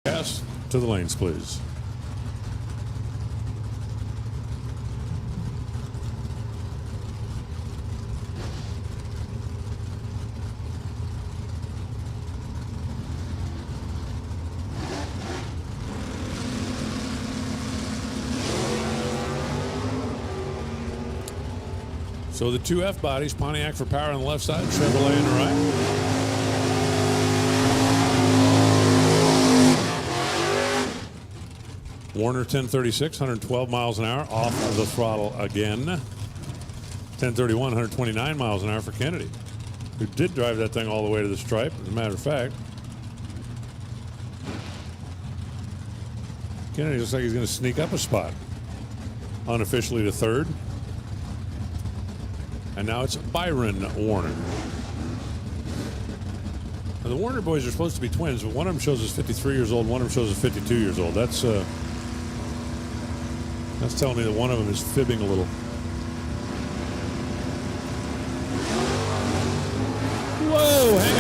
Pass to the lanes, please. So the two F bodies, Pontiac for power on the left side, Chevrolet on the right. Warner 1036, 112 miles an hour, off of the throttle again. 1031, 129 miles an hour for Kennedy, who did drive that thing all the way to the stripe, as a matter of fact. Kennedy looks like he's going to sneak up a spot, unofficially to third. And now it's Byron Warner. Now the Warner boys are supposed to be twins, but one of them shows us 53 years old, one of them shows us 52 years old. That's telling me that one of them is fibbing a little. Whoa, hang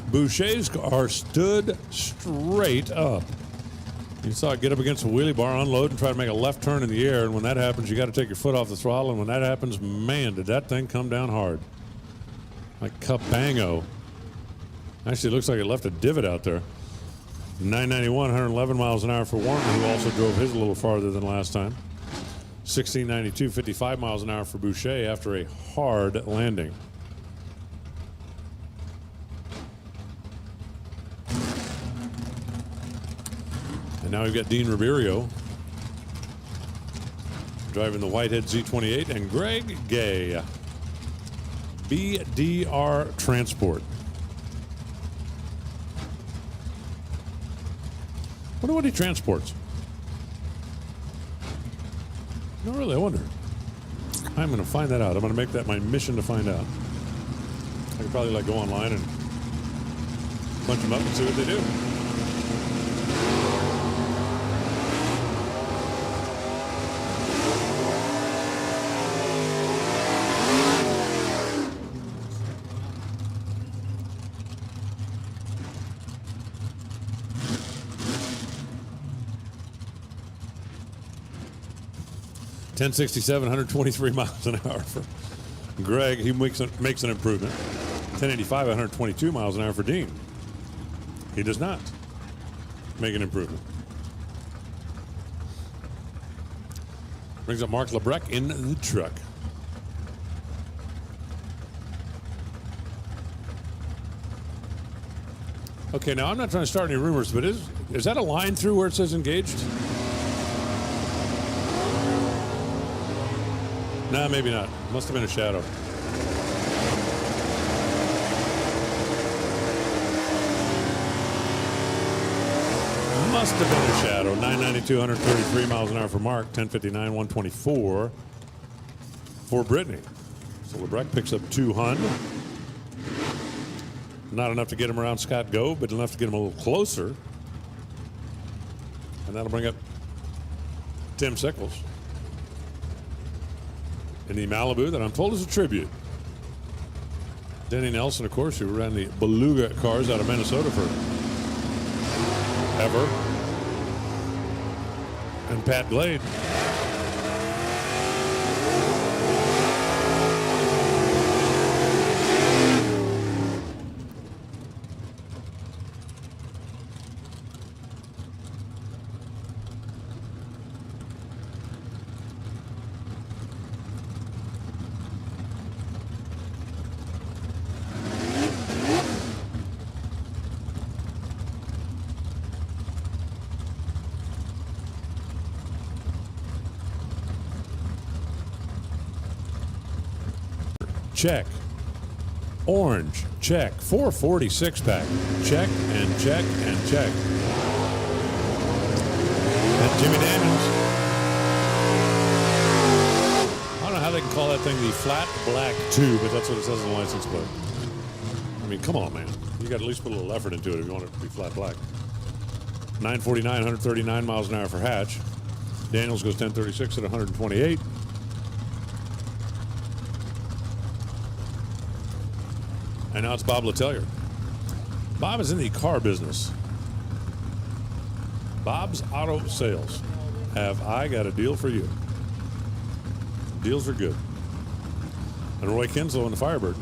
on. Boucher's car stood straight up. You saw it get up against a wheelie bar, unload, and try to make a left turn in the air. And when that happens, you got to take your foot off the throttle. And when that happens, man, did that thing come down hard. Like cabango. Actually, it looks like it left a divot out there. 991, 111 miles an hour for Warner, who also drove his a little farther than last time. 1692, 55 miles an hour for Boucher after a hard landing. And now we've got Dean Ribeiro driving the Whitehead Z28 and Greg Gay, BDR Transport. I wonder what he transports. No, really, I wonder. I'm going to find that out. I'm going to make that my mission to find out. I could probably go online and punch them up and see what they do. .1067, 123 miles an hour for Greg. He makes an improvement. 1085, 122 miles an hour for Dean. He does not make an improvement. Brings up Mark Lebrecht in the truck. Okay, now I'm not trying to start any rumors, but is that a line through where it says engaged? Nah, maybe not. Must have been a shadow. Must have been a shadow. 992, 133 miles an hour for Mark. 1059, 124 for Brittany. So Lebrecht picks up 200. Not enough to get him around Scott Gove, but enough to get him a little closer. And that'll bring up Tim Sickles in the Malibu that I'm told is a tribute. Denny Nelson, of course, who ran the Beluga cars out of Minnesota for ever. And Pat Glade. Check. Orange, check. 446 pack. Check and check and check. And Jimmy Daniels. I don't know how they can call that thing the flat black 2, but that's what it says on the license plate. I mean, come on, man. You got to at least put a little effort into it if you want it to be flat black. 949, 139 miles an hour for Hatch. Daniels goes 1036 at 128. And now it's Bob Letelier. Bob is in the car business. Bob's Auto Sales. Have I got a deal for you? Deals are good. And Roy Kinslow in the Firebird.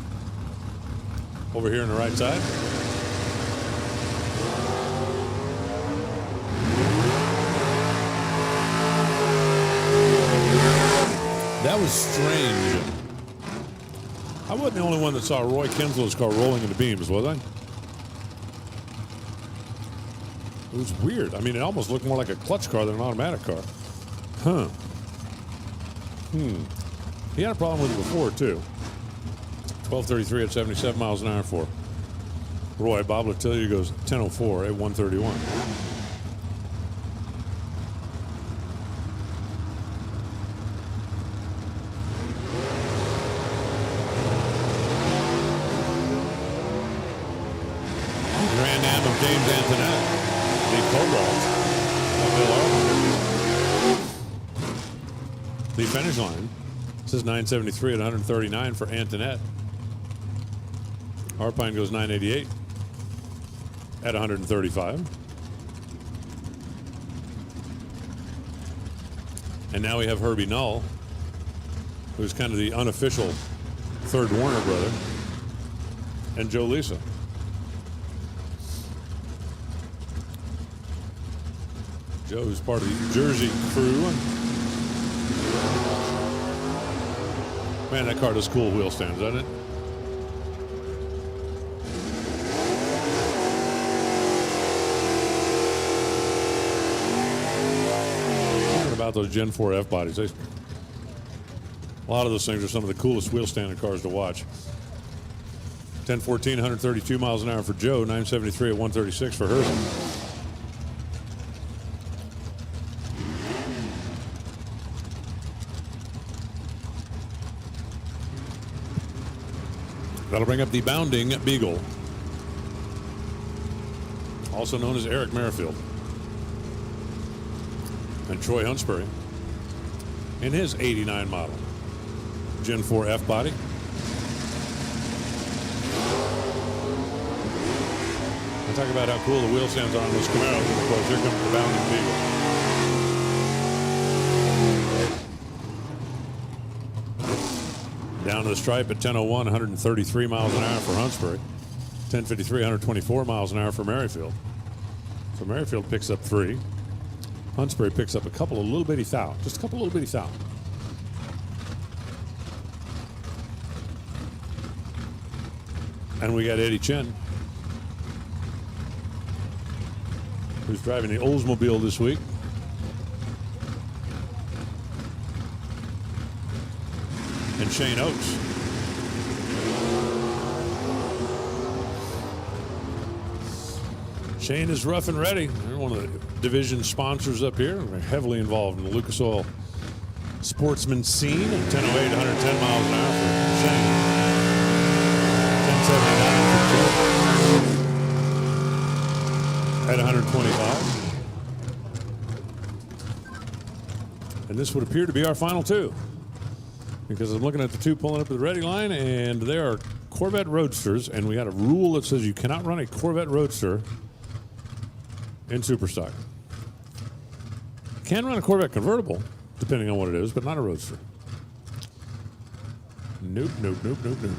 Over here on the right side. That was strange. I wasn't the only one that saw Roy Kinslow's car rolling into beams, was I? It was weird. I mean, it almost looked more like a clutch car than an automatic car. Huh. He had a problem with it before, too. 1233 at 77 miles an hour for Roy. Bob Latillia goes 1004 at 131. Grand Am of James Antoinette. The Cobalt of Bill Arthur. The finish line says 973 at 139 for Antoinette. Harpine goes 988 at 135. And now we have Herbie Null, who's kind of the unofficial third Warner brother, and Joe Lisa. Joe, who's part of the Jersey crew. Man, that car does cool wheel stands, doesn't it? Talking about those Gen 4 F bodies. A lot of those things are some of the coolest wheel standing cars to watch. 1014, 132 miles an hour for Joe, 973 at 136 for Herbie. That'll bring up the Bounding Beagle, also known as Eric Merrifield, and Troy Hunsbury in his 89 model Gen 4 F body. I talk about how cool the wheel stands are on those Camaros, and of course here comes the Bounding Beagle. Down to the stripe at 10:01, 133 miles an hour for Hunsbury. 10:53, 124 miles an hour for Merrifield. So Merrifield picks up 3. Hunsbury picks up a couple of little bitty thou. Just a couple of little bitty thou. And we got Eddie Chen, who's driving the Oldsmobile this week. And Shane Oates. Shane is rough and ready. They're one of the division sponsors up here. They're heavily involved in the Lucas Oil sportsman scene. 10:08, 110 miles an hour for Shane. 10:79 for Joe at 125. And this would appear to be our final two, because I'm looking at the two pulling up to the ready line, and they are Corvette Roadsters, and we got a rule that says you cannot run a Corvette Roadster in Superstock. Can run a Corvette convertible, depending on what it is, but not a Roadster. Nope, nope, nope, nope, nope.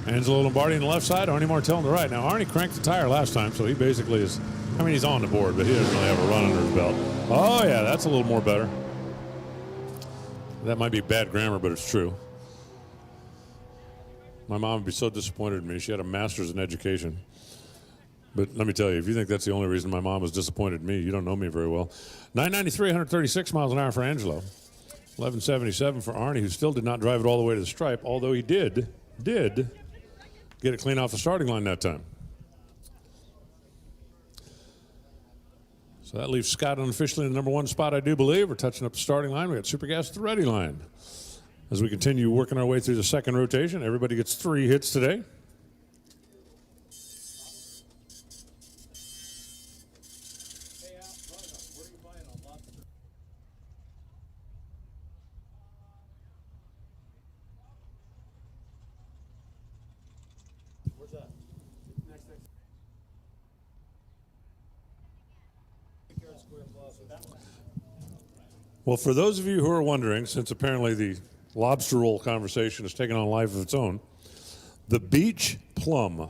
Angelo Lombardi on the left side, Arnie Martell on the right. Now, Arnie cranked the tire last time, so he basically is, I mean, he's on the board, but he doesn't really have a run under his belt. Oh, yeah, that's a little more better. That might be bad grammar, but it's true. My mom would be so disappointed in me. She had a master's in education. But let me tell you, if you think that's the only reason my mom was disappointed in me, you don't know me very well. 993, 136 miles an hour for Angelo. 1177 for Arnie, who still did not drive it all the way to the stripe, although he did get it clean off the starting line that time. So that leaves Scott unofficially in the number 1 spot, I do believe. We're touching up the starting line. We got Super Gas at the ready line. As we continue working our way through the second rotation, everybody gets 3 hits today. Well, for those of you who are wondering, since apparently the lobster roll conversation has taken on a life of its own, the Beach Plum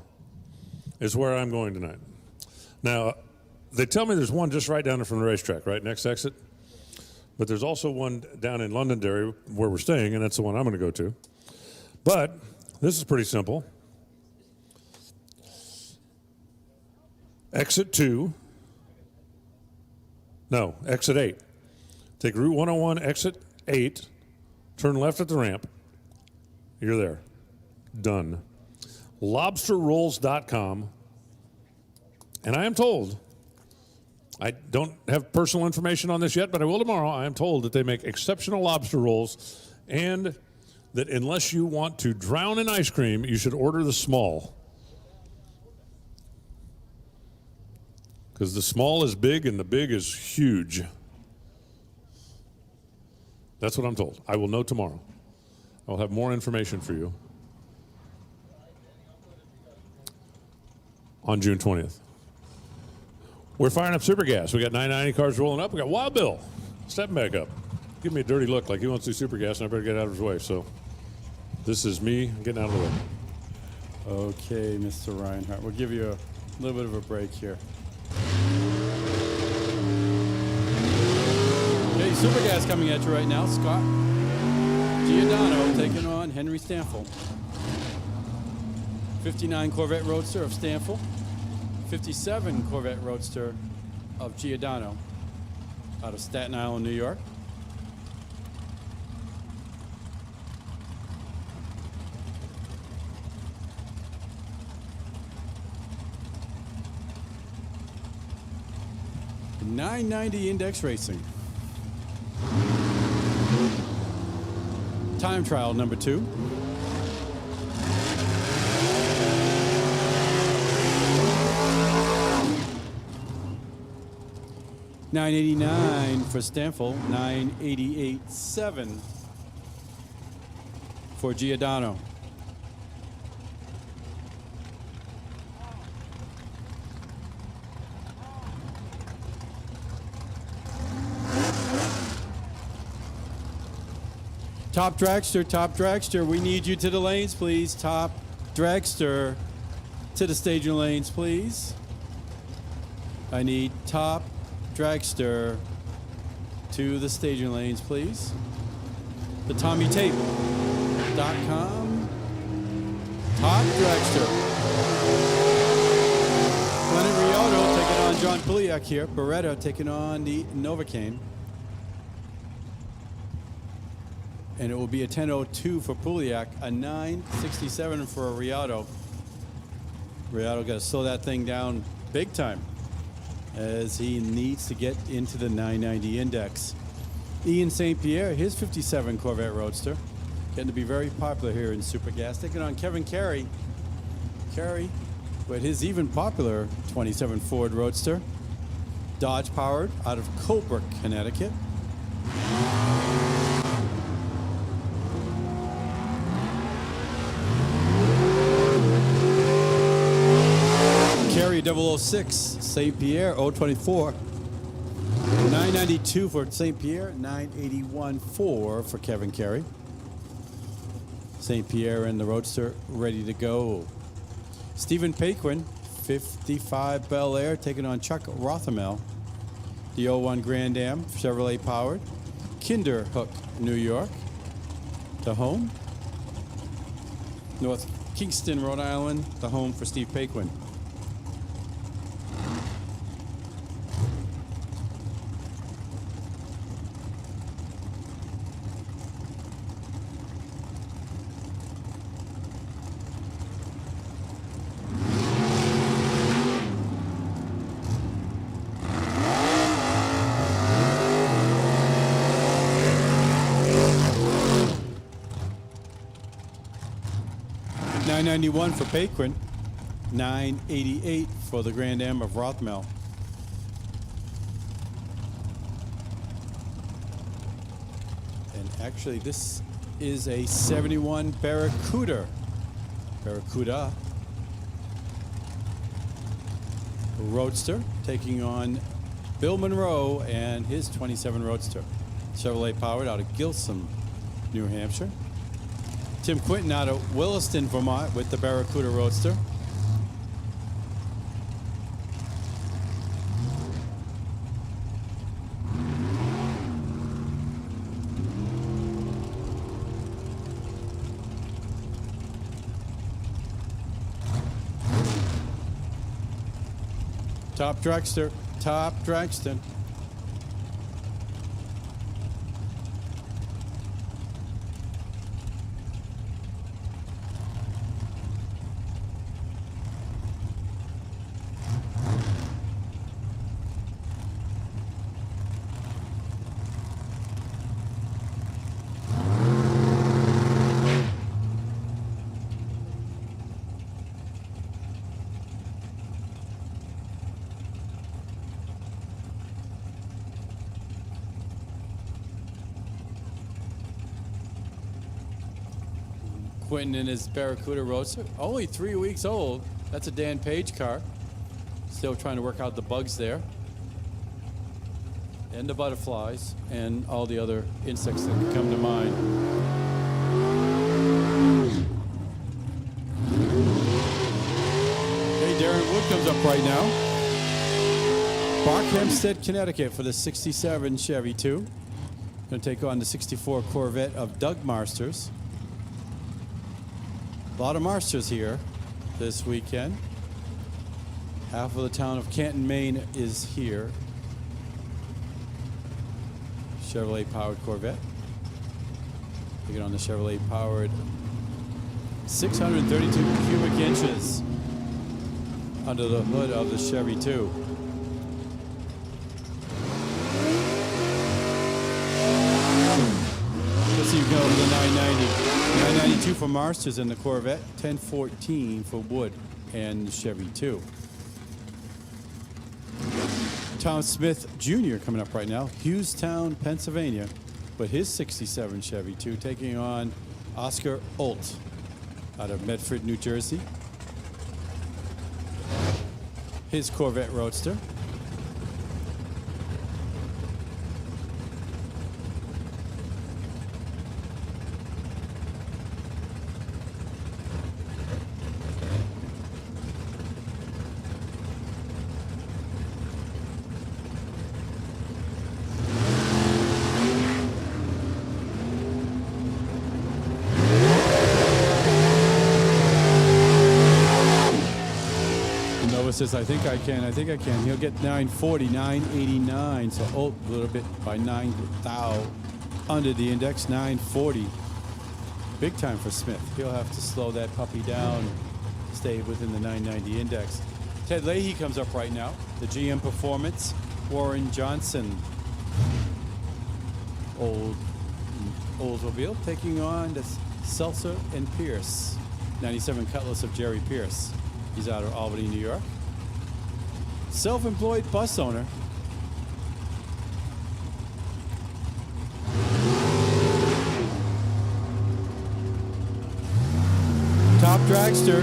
is where I'm going tonight. Now, they tell me there's one just right down there from the racetrack, right, next exit. But there's also one down in Londonderry where we're staying, and that's the one I'm going to go to. But this is pretty simple. Exit 8. Take Route 101, exit 8, turn left at the ramp. You're there. Done. LobsterRolls.com. And I am told, I don't have personal information on this yet, but I will tomorrow. I am told that they make exceptional lobster rolls and that unless you want to drown in ice cream, you should order the small. Because the small is big and the big is huge. That's what I'm told. I will know tomorrow. I'll have more information for you on June 20th. We're firing up super gas. We got 990 cars rolling up. We got Wild Bill stepping back up. Give me a dirty look like he wants to do super gas, and I better get out of his way. So this is me getting out of the way. Okay, Mr. Reinhardt. We'll give you a little bit of a break here. Okay, super gas coming at you right now. Scott Giordano taking on Henry Stanfield. 59 Corvette Roadster of Stanfield. 57 Corvette Roadster of Giordano out of Staten Island, New York. .990 Index Racing. Time trial number 2. $989 for Stanfield, $988.7 for Giordano. Top dragster, we need you to the lanes, please. Top dragster to the staging lanes, please. I need top dragster to the staging lanes, please. The TommyTape.com. Top dragster. Leonard Riotto taking on John Puliak here. Beretta taking on the Novocaine. And it will be a 10:02 for Puliak, a 9:67 for Riotto. Riotto got to slow that thing down big time as he needs to get into the 990 index. Ian St. Pierre, his 57 Corvette Roadster, getting to be very popular here in Super Gas, taking on Kevin Carey. Carey, with his even popular 27 Ford Roadster, Dodge powered out of Colebrook, Connecticut. Carey 006, St. Pierre 024. 992 for St. Pierre, 981.4 for Kevin Carey. St. Pierre and the Roadster ready to go. Stephen Paquin, 55 Bel Air, taking on Chuck Rothermel. The 01 Grand Am, Chevrolet powered. Kinderhook, New York. The home. North Kingston, Rhode Island, the home for Steve Paquin. $991 for Paquin, $988 for the Grand Am of Rothmel. And actually, this is a 71 Barracuda. Roadster taking on Bill Monroe and his 27 Roadster. Chevrolet powered out of Gilsum, New Hampshire. Tim Quinton out of Williston, Vermont with the Barracuda Roadster. Top dragster, top dragster. Quentin in his Barracuda Roadster, only 3 weeks old. That's a Dan Page car. Still trying to work out the bugs there. And the butterflies and all the other insects that can come to mind. Hey, Darren Wood comes up right now. Bark Hempstead, Connecticut for the 67 Chevy 2. Going to take on the 64 Corvette of Doug Marsters. A lot of Marsters here this weekend. Half of the town of Canton, Maine is here. Chevrolet powered Corvette. Taking on the Chevrolet powered 632 cubic inches under the hood of the Chevy 2. Let's see you go with the 990. 992 for Marsters and the Corvette, 1014 for Wood and the Chevy 2. Tom Smith Jr. coming up right now, Hughestown, Pennsylvania, with his 67 Chevy 2, taking on Oscar Olt out of Medford, New Jersey. His Corvette Roadster. Says, I think I can. He'll get 940, 989. So Olt a little bit by 9 thou under the index, 940. Big time for Smith. He'll have to slow that puppy down, stay within the 990 index. Ted Leahy comes up right now. The GM Performance, Warren Johnson. Oldsmobile taking on the Seltzer and Pierce. 97 Cutlass of Jerry Pierce. He's out of Albany, New York. Self-employed bus owner. Top dragster,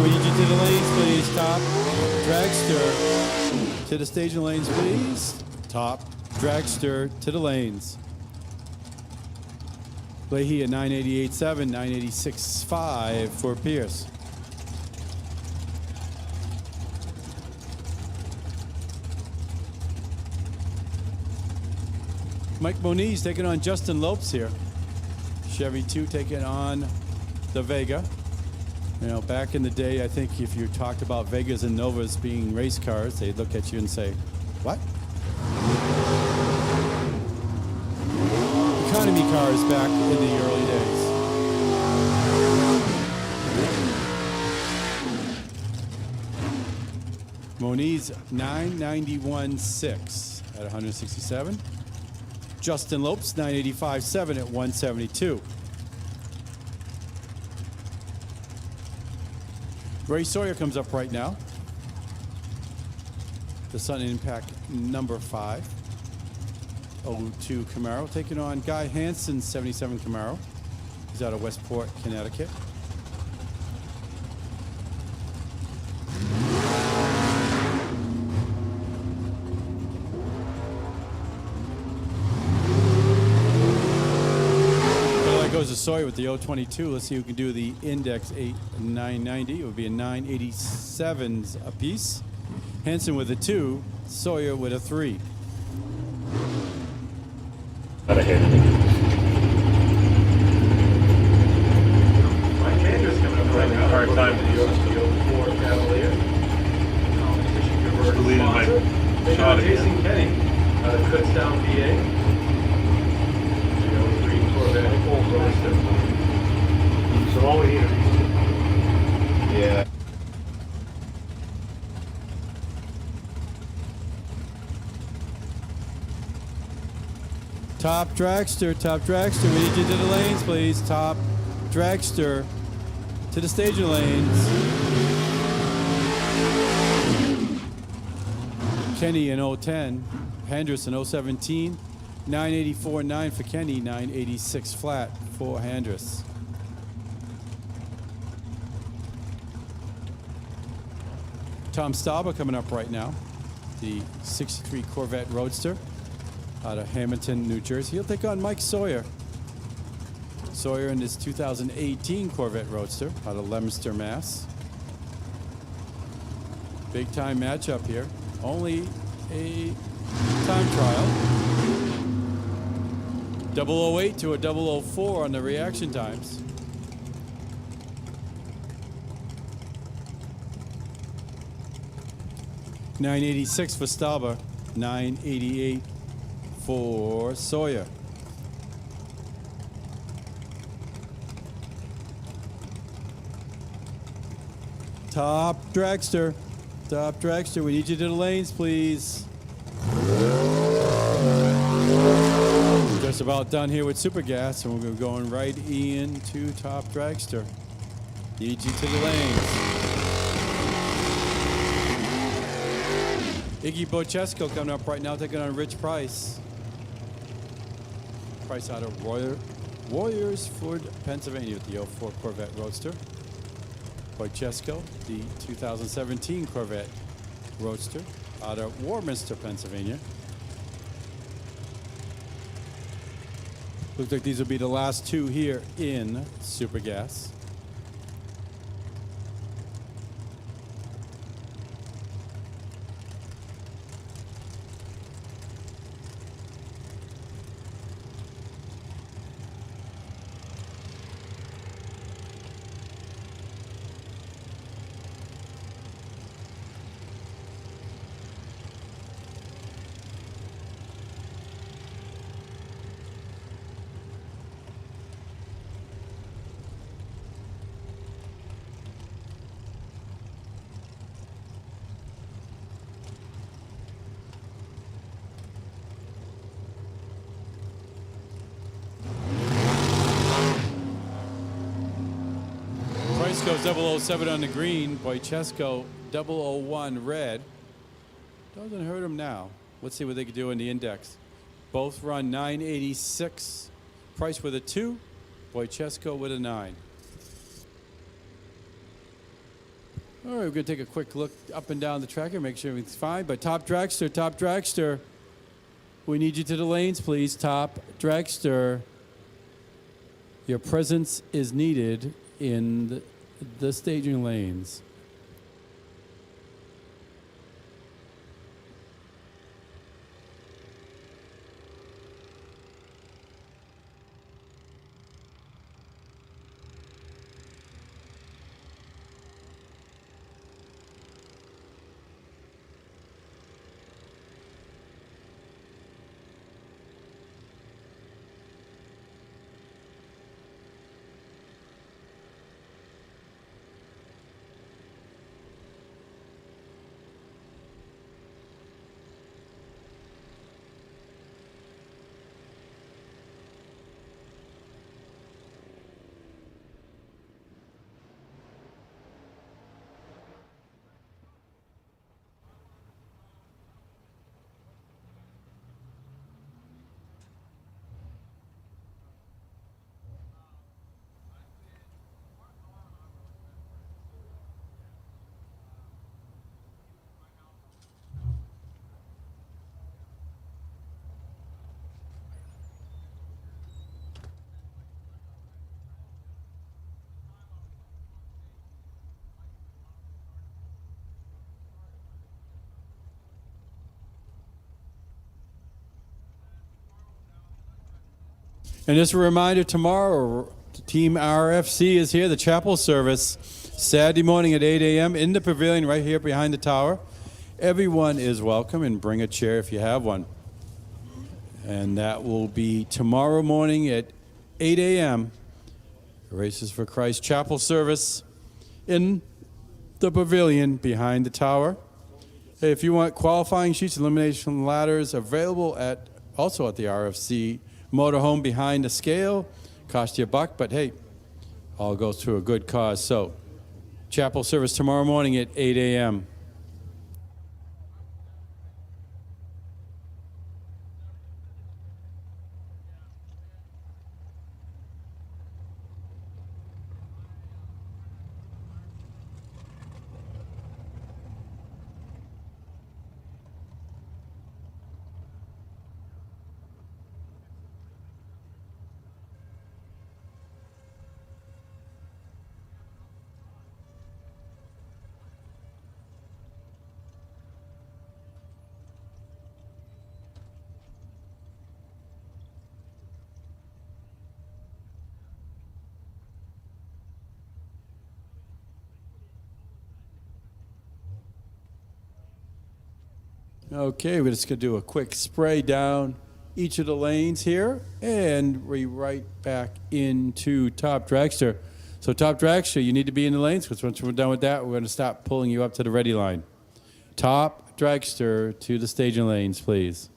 we need you to the lanes, please. Top dragster to the staging lanes, please. Top dragster to the lanes. Leahy at 988.7, 986.5 for Pierce. Mike Moniz taking on Justin Lopes here. Chevy 2 taking on the Vega. You know, back in the day, I think if you talked about Vegas and Novas being race cars, they'd look at you and say, what? Economy cars back in the early days. Moniz 991.6 at 167. Justin Lopes, 985.7 at 172. Ray Sawyer comes up right now. The Sun Impact number 5. 02 Camaro taking on Guy Hansen's 77 Camaro. He's out of Westport, Connecticut. Sawyer with the 022. Let's see who can do the index 990. It would be a 987s apiece. Henson with a 2, Sawyer with a 3. Not a hit. Mike Andrews coming up right now. Hard time. The 04 Cavalier. Competition converted Deleted my sponsor. They shot got again. Jason Kenny out of Kutztown, PA. The 03 Corvette full roadster. So all we need is Yeah. Top dragster, we need you to the lanes, please. Top dragster to the staging lanes. Kenny in 010, Hendricks in 017, 984.9 for Kenny, 986 flat for Hendricks. Tom Stauber coming up right now, the 63 Corvette Roadster out of Hamilton, New Jersey. He'll take on Mike Sawyer. Sawyer in his 2018 Corvette Roadster out of Leominster, Mass. Big time matchup here. Only a time trial. 008 to a 004 on the reaction times. $986 for Stauber, $988 for Sawyer. Top dragster, we need you to the lanes, please. Just about done here with Super Gas, and we're going right into top dragster. Need you to the lanes. Iggy Bochesko coming up right now, taking on Rich Price. Price out of Warriorsford, Pennsylvania with the 04 Corvette Roadster. Bochesko, the 2017 Corvette Roadster out of Warminster, Pennsylvania. Looks like these will be the last two here in Super Gas. Price goes 007 on the green. Bochesko 001 red. Doesn't hurt him now. Let's see what they can do in the index. Both run 986. Price with a 2. Bochesko with a 9. All right, we're going to take a quick look up and down the track here, make sure everything's fine. But top dragster, we need you to the lanes, please. Top dragster, your presence is needed in the staging lanes. And just a reminder, tomorrow, Team RFC is here, the chapel service, Saturday morning at 8 a.m. in the pavilion right here behind the tower. Everyone is welcome, and bring a chair if you have one. And that will be tomorrow morning at 8 a.m. Races for Christ chapel service in the pavilion behind the tower. If you want qualifying sheets, elimination ladders available also at the RFC motorhome behind the scale. Cost you $1, but hey, all goes to a good cause. So, chapel service tomorrow morning at 8 a.m. Okay, we're just going to do a quick spray down each of the lanes here, and we're right back into Top Dragster. So Top Dragster, you need to be in the lanes, because once we're done with that, we're going to stop pulling you up to the ready line. Top Dragster to the staging lanes, please.